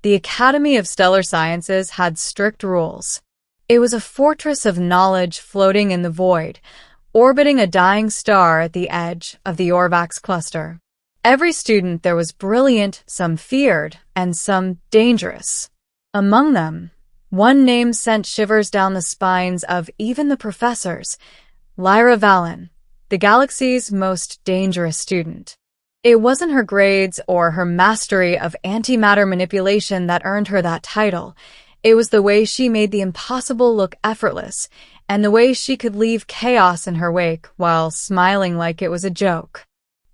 The Academy of Stellar Sciences had strict rules. It was a fortress of knowledge floating in the void, orbiting a dying star at the edge of the Orvax cluster. Every student there was brilliant, some feared, and some dangerous. Among them, one name sent shivers down the spines of even the professors, Lyra Vallon, the galaxy's most dangerous student. It wasn't her grades or her mastery of antimatter manipulation that earned her that title. It was the way she made the impossible look effortless, and the way she could leave chaos in her wake while smiling like it was a joke.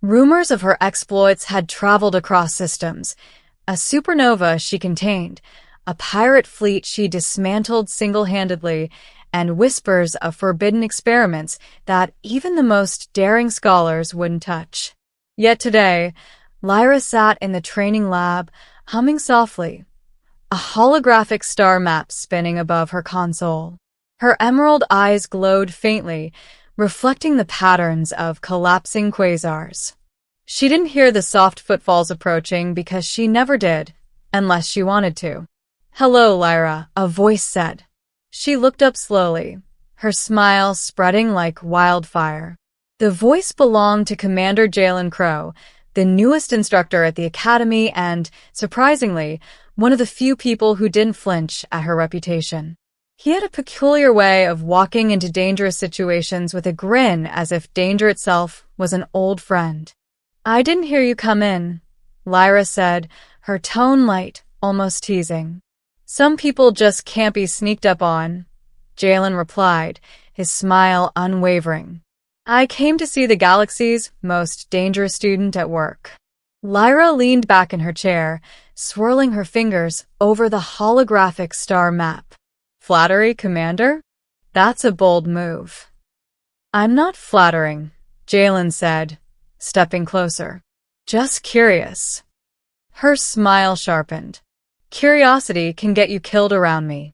Rumors of her exploits had traveled across systems. A supernova she contained, a pirate fleet she dismantled single-handedly, and whispers of forbidden experiments that even the most daring scholars wouldn't touch. Yet today, Lyra sat in the training lab, humming softly, a holographic star map spinning above her console. Her emerald eyes glowed faintly, reflecting the patterns of collapsing quasars. She didn't hear the soft footfalls approaching because she never did, unless she wanted to. "Hello, Lyra," a voice said. She looked up slowly, her smile spreading like wildfire. The voice belonged to Commander Jalen Crow, the newest instructor at the Academy and, surprisingly, one of the few people who didn't flinch at her reputation. He had a peculiar way of walking into dangerous situations with a grin as if danger itself was an old friend. "I didn't hear you come in," Lyra said, her tone light, almost teasing. "Some people just can't be sneaked up on," Jalen replied, his smile unwavering. "I came to see the galaxy's most dangerous student at work." Lyra leaned back in her chair, swirling her fingers over the holographic star map. "Flattery, Commander? That's a bold move." "I'm not flattering," Jalen said, stepping closer. "Just curious." Her smile sharpened. "Curiosity can get you killed around me."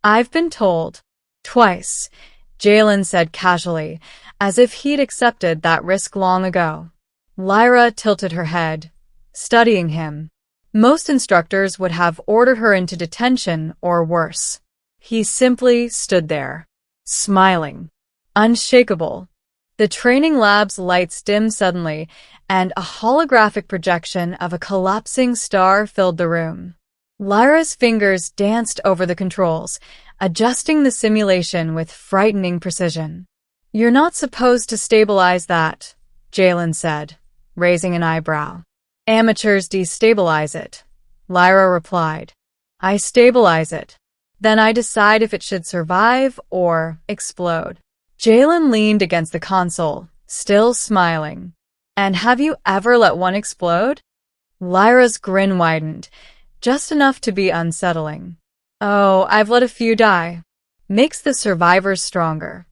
"I've been told." "Twice," Jalen said casually, as if he'd accepted that risk long ago. Lyra tilted her head, studying him. Most instructors would have ordered her into detention or worse. He simply stood there, smiling, unshakable. The training lab's lights dimmed suddenly, and a holographic projection of a collapsing star filled the room. Lyra's fingers danced over the controls, adjusting the simulation with frightening precision. "You're not supposed to stabilize that," Jalen said, raising an eyebrow. "Amateurs destabilize it," Lyra replied. "I stabilize it. Then I decide if it should survive or explode." Jalen leaned against the console, still smiling. "And have you ever let one explode?" Lyra's grin widened, just enough to be unsettling. "Oh, I've let a few die. Makes the survivors stronger."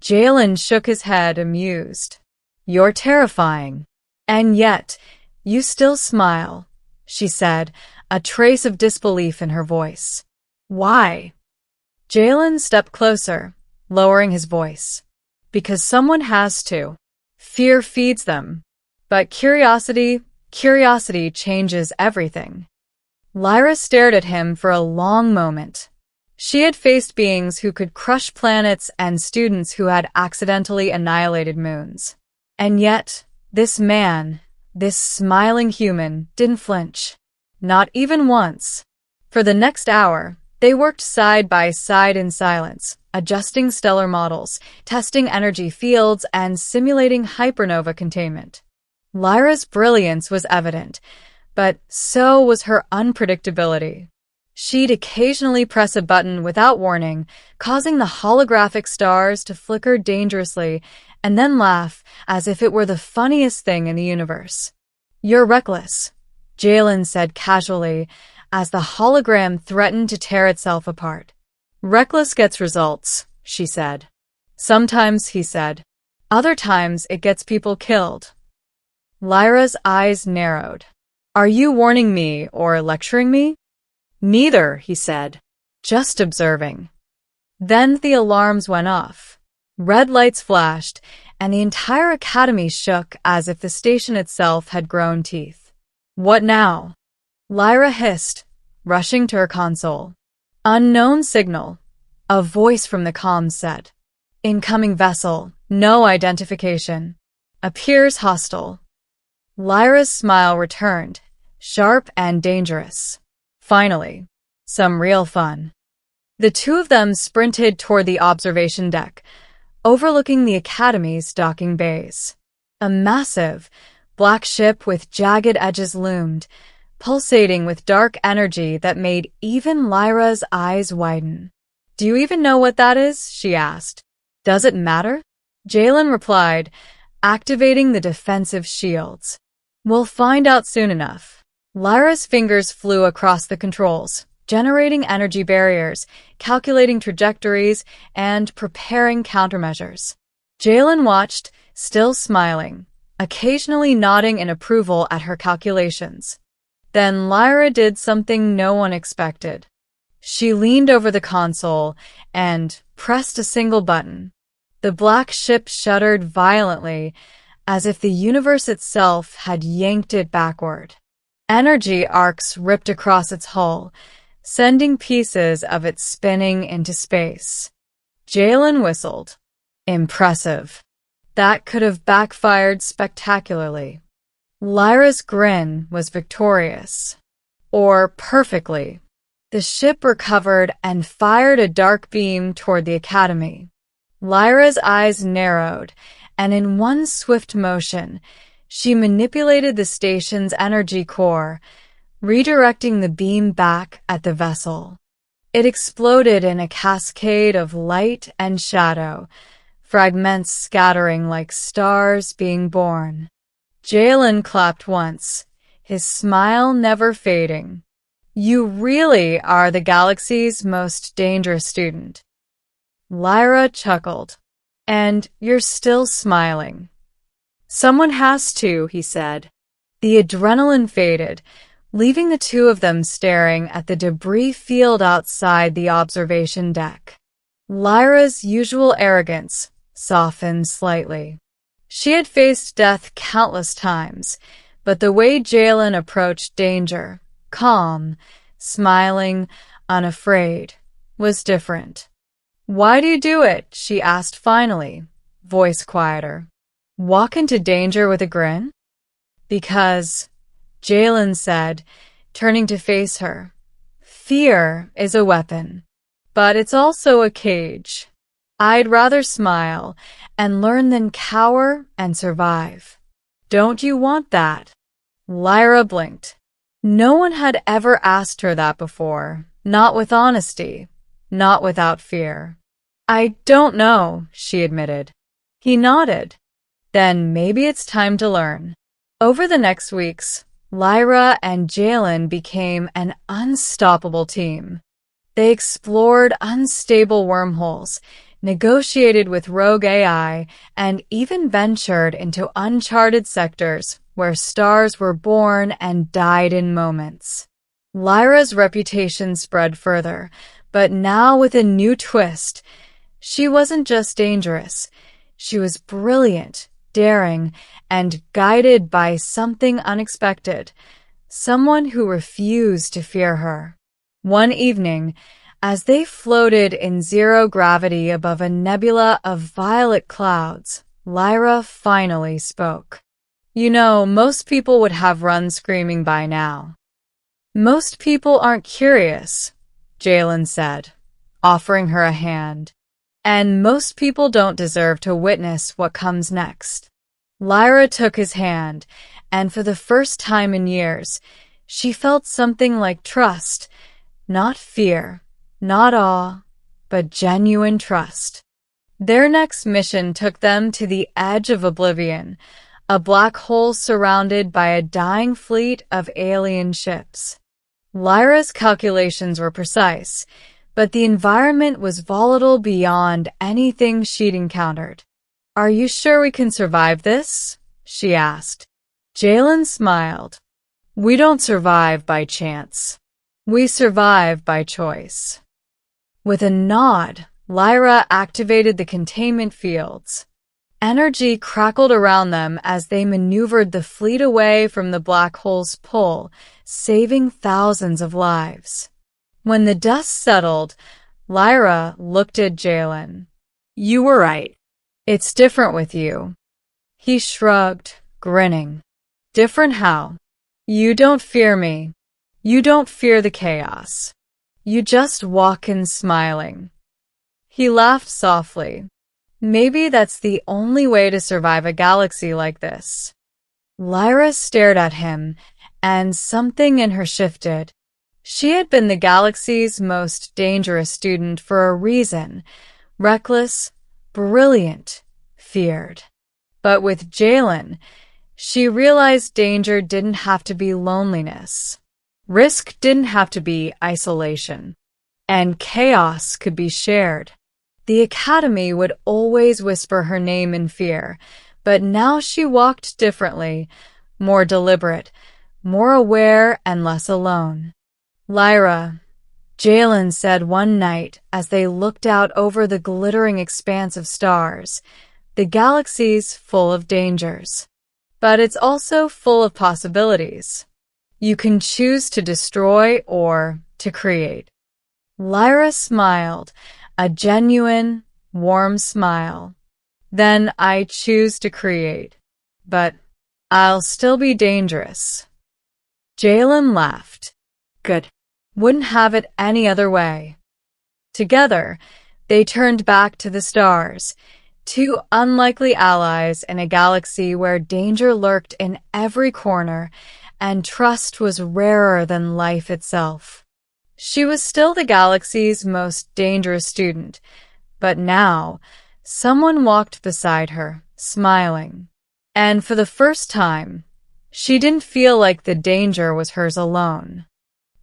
Jalen shook his head, amused. "You're terrifying. And yet, you still smile," she said, a trace of disbelief in her voice. "Why?" Jalen stepped closer, lowering his voice. "Because someone has to. Fear feeds them. But curiosity changes everything." Lyra stared at him for a long moment. She had faced beings who could crush planets and students who had accidentally annihilated moons. And yet, this man, this smiling human, didn't flinch. Not even once. For the next hour, they worked side by side in silence, adjusting stellar models, testing energy fields, and simulating hypernova containment. Lyra's brilliance was evident, but so was her unpredictability. She'd occasionally press a button without warning, causing the holographic stars to flicker dangerously, and then laugh as if it were the funniest thing in the universe. "You're reckless," Jalen said casually, as the hologram threatened to tear itself apart. "Reckless gets results," she said. "Sometimes," he said. "Other times it gets people killed." Lyra's eyes narrowed. "Are you warning me or lecturing me?" "Neither," he said. "Just observing." Then the alarms went off. Red lights flashed, and the entire academy shook as if the station itself had grown teeth. "What now?" Lyra hissed, rushing to her console. Unknown signal. A voice from the comms said. Incoming vessel, no identification. Appears hostile. Lyra's smile returned, sharp and dangerous. Finally, some real fun. The two of them sprinted toward the observation deck, overlooking the Academy's docking bays. A massive, black ship with jagged edges loomed, pulsating with dark energy that made even Lyra's eyes widen. Do you even know what that is? She asked. Does it matter? Jalen replied, activating the defensive shields. We'll find out soon enough. Lyra's fingers flew across the controls, generating energy barriers, calculating trajectories, and preparing countermeasures. Jalen watched, still smiling, occasionally nodding in approval at her calculations. Then Lyra did something no one expected. She leaned over the console and pressed a single button. The black ship shuddered violently, as if the universe itself had yanked it backward. Energy arcs ripped across its hull, sending pieces of it spinning into space. Jalen whistled. Impressive. That could have backfired spectacularly. Lyra's grin was victorious. Or perfectly. The ship recovered and fired a dark beam toward the Academy. Lyra's eyes narrowed, and in one swift motion, she manipulated the station's energy core, redirecting the beam back at the vessel. It exploded in a cascade of light and shadow, fragments scattering like stars being born. Jalen clapped once, his smile never fading. You really are the galaxy's most dangerous student. Lyra chuckled. And you're still smiling. Someone has to, he said. The adrenaline faded, leaving the two of them staring at the debris field outside the observation deck. Lyra's usual arrogance softened slightly. She had faced death countless times, but the way Jalen approached danger, calm, smiling, unafraid, was different. Why do you do it? She asked finally, voice quieter. Walk into danger with a grin? Because, Jalen said, turning to face her, fear is a weapon, but it's also a cage. I'd rather smile and learn than cower and survive. Don't you want that? Lyra blinked. No one had ever asked her that before, not with honesty, not without fear. I don't know, she admitted. He nodded. Then maybe it's time to learn. Over the next weeks, Lyra and Jalen became an unstoppable team. They explored unstable wormholes, negotiated with rogue AI, and even ventured into uncharted sectors where stars were born and died in moments. Lyra's reputation spread further, but now with a new twist. She wasn't just dangerous. She was brilliant, daring, and guided by something unexpected, someone who refused to fear her. One evening, as they floated in zero gravity above a nebula of violet clouds, Lyra finally spoke. You know, most people would have run screaming by now. Most people aren't curious, Jalen said, offering her a hand. And most people don't deserve to witness what comes next. Lyra took his hand, and for the first time in years, she felt something like trust, not fear, not awe, but genuine trust. Their next mission took them to the edge of oblivion, a black hole surrounded by a dying fleet of alien ships. Lyra's calculations were precise, but the environment was volatile beyond anything she'd encountered. Are you sure we can survive this? She asked. Jalen smiled. We don't survive by chance. We survive by choice. With a nod, Lyra activated the containment fields. Energy crackled around them as they maneuvered the fleet away from the black hole's pull, saving thousands of lives. When the dust settled, Lyra looked at Jalen. "You were right. It's different with you." He shrugged, grinning. "Different how?" "You don't fear me. You don't fear the chaos. You just walk in smiling." He laughed softly. "Maybe that's the only way to survive a galaxy like this." Lyra stared at him, and something in her shifted. She had been the galaxy's most dangerous student for a reason. Reckless, brilliant, feared. But with Jalen, she realized danger didn't have to be loneliness. Risk didn't have to be isolation. And chaos could be shared. The Academy would always whisper her name in fear, but now she walked differently, more deliberate, more aware and less alone. "Lyra," Jalen said one night as they looked out over the glittering expanse of stars, "the galaxy's full of dangers. But it's also full of possibilities. You can choose to destroy or to create." Lyra smiled, a genuine, warm smile. "Then I choose to create. But I'll still be dangerous." Jalen laughed. "Good. Wouldn't have it any other way." Together, they turned back to the stars, two unlikely allies in a galaxy where danger lurked in every corner and trust was rarer than life itself. She was still the galaxy's most dangerous student, but now someone walked beside her, smiling. And for the first time, she didn't feel like the danger was hers alone.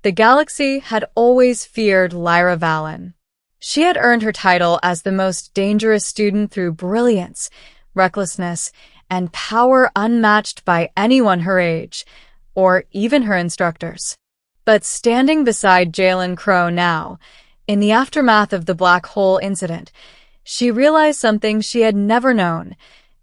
The galaxy had always feared Lyra Vallon. She had earned her title as the most dangerous student through brilliance, recklessness, and power unmatched by anyone her age, or even her instructors. But standing beside Jalen Crow now, in the aftermath of the black hole incident, she realized something she had never known.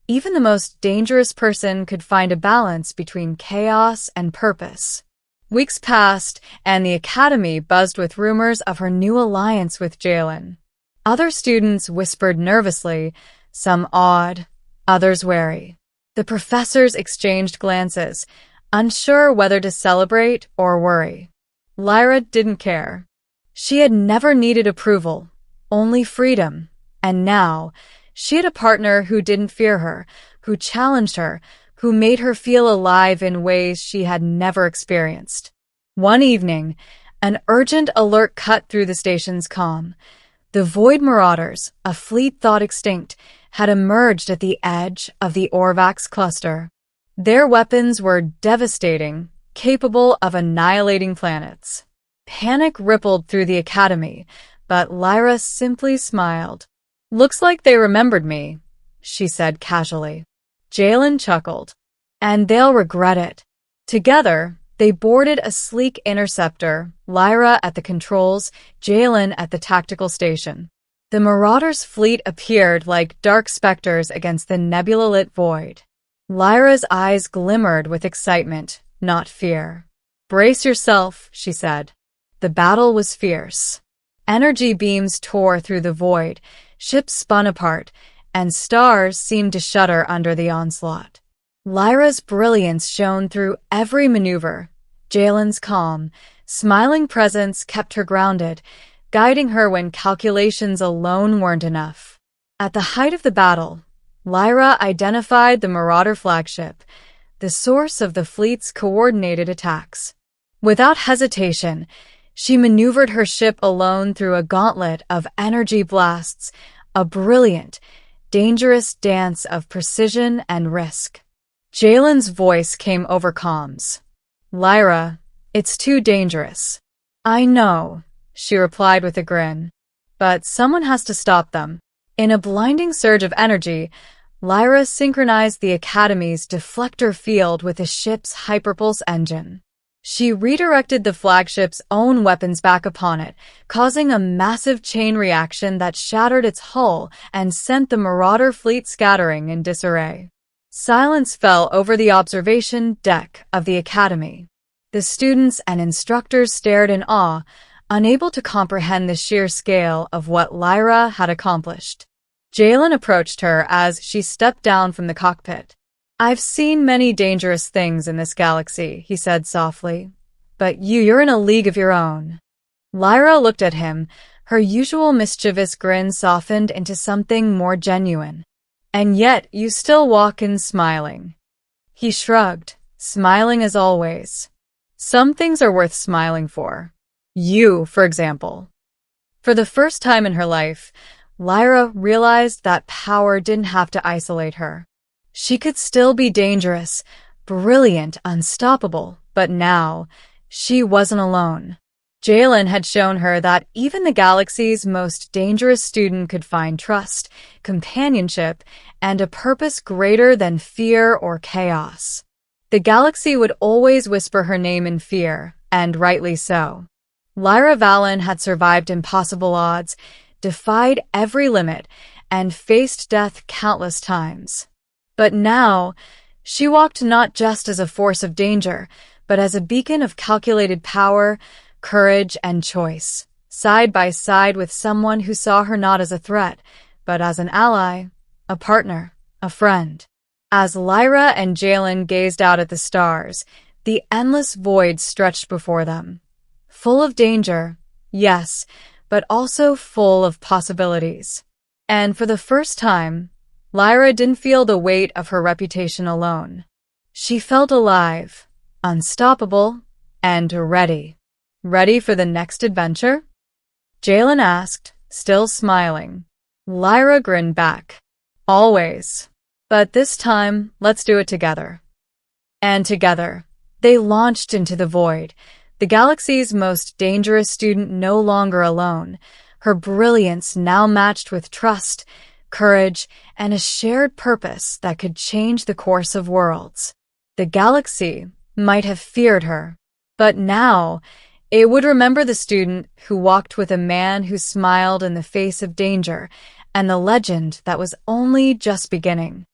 Even the most dangerous person could find a balance between chaos and purpose. Weeks passed, and the Academy buzzed with rumors of her new alliance with Jalen. Other students whispered nervously, some awed, others wary. The professors exchanged glances, unsure whether to celebrate or worry. Lyra didn't care. She had never needed approval, only freedom. And now, she had a partner who didn't fear her, who challenged her, who made her feel alive in ways she had never experienced. One evening, an urgent alert cut through the station's comm. The Void Marauders, a fleet thought extinct, had emerged at the edge of the Orvax cluster. Their weapons were devastating, capable of annihilating planets. Panic rippled through the Academy, but Lyra simply smiled. "Looks like they remembered me," she said casually. Jalen chuckled. "And they'll regret it." Together, they boarded a sleek interceptor, Lyra at the controls, Jalen at the tactical station. The Marauders' fleet appeared like dark specters against the nebula-lit void. Lyra's eyes glimmered with excitement, not fear. "Brace yourself," she said. The battle was fierce. Energy beams tore through the void, ships spun apart, and stars seemed to shudder under the onslaught. Lyra's brilliance shone through every maneuver. Jalen's calm, smiling presence kept her grounded, guiding her when calculations alone weren't enough. At the height of the battle, Lyra identified the Marauder flagship, the source of the fleet's coordinated attacks. Without hesitation, she maneuvered her ship alone through a gauntlet of energy blasts, a brilliant, dangerous dance of precision and risk. Jalen's voice came over comms. "Lyra, it's too dangerous." "I know," she replied with a grin. "But someone has to stop them." In a blinding surge of energy, Lyra synchronized the Academy's deflector field with the ship's hyperpulse engine. She redirected the flagship's own weapons back upon it, causing a massive chain reaction that shattered its hull and sent the Marauder fleet scattering in disarray. Silence fell over the observation deck of the Academy. The students and instructors stared in awe, unable to comprehend the sheer scale of what Lyra had accomplished. Jalen approached her as she stepped down from the cockpit. "I've seen many dangerous things in this galaxy," he said softly, "but you're in a league of your own." Lyra looked at him, her usual mischievous grin softened into something more genuine. "And yet you still walk in smiling." He shrugged, smiling as always. "Some things are worth smiling for. You, for example." For the first time in her life, Lyra realized that power didn't have to isolate her. She could still be dangerous, brilliant, unstoppable, but now, she wasn't alone. Jalen had shown her that even the galaxy's most dangerous student could find trust, companionship, and a purpose greater than fear or chaos. The galaxy would always whisper her name in fear, and rightly so. Lyra Valen had survived impossible odds, defied every limit, and faced death countless times. But now, she walked not just as a force of danger, but as a beacon of calculated power, courage, and choice, side by side with someone who saw her not as a threat, but as an ally, a partner, a friend. As Lyra and Jalen gazed out at the stars, the endless void stretched before them. Full of danger, yes, but also full of possibilities. And for the first time, Lyra didn't feel the weight of her reputation alone. She felt alive, unstoppable, and ready. "Ready for the next adventure?" Jalen asked, still smiling. Lyra grinned back. "Always. But this time, let's do it together." And together, they launched into the void, the galaxy's most dangerous student no longer alone, her brilliance now matched with trust, courage, and a shared purpose that could change the course of worlds. The galaxy might have feared her, but now it would remember the student who walked with a man who smiled in the face of danger, and the legend that was only just beginning.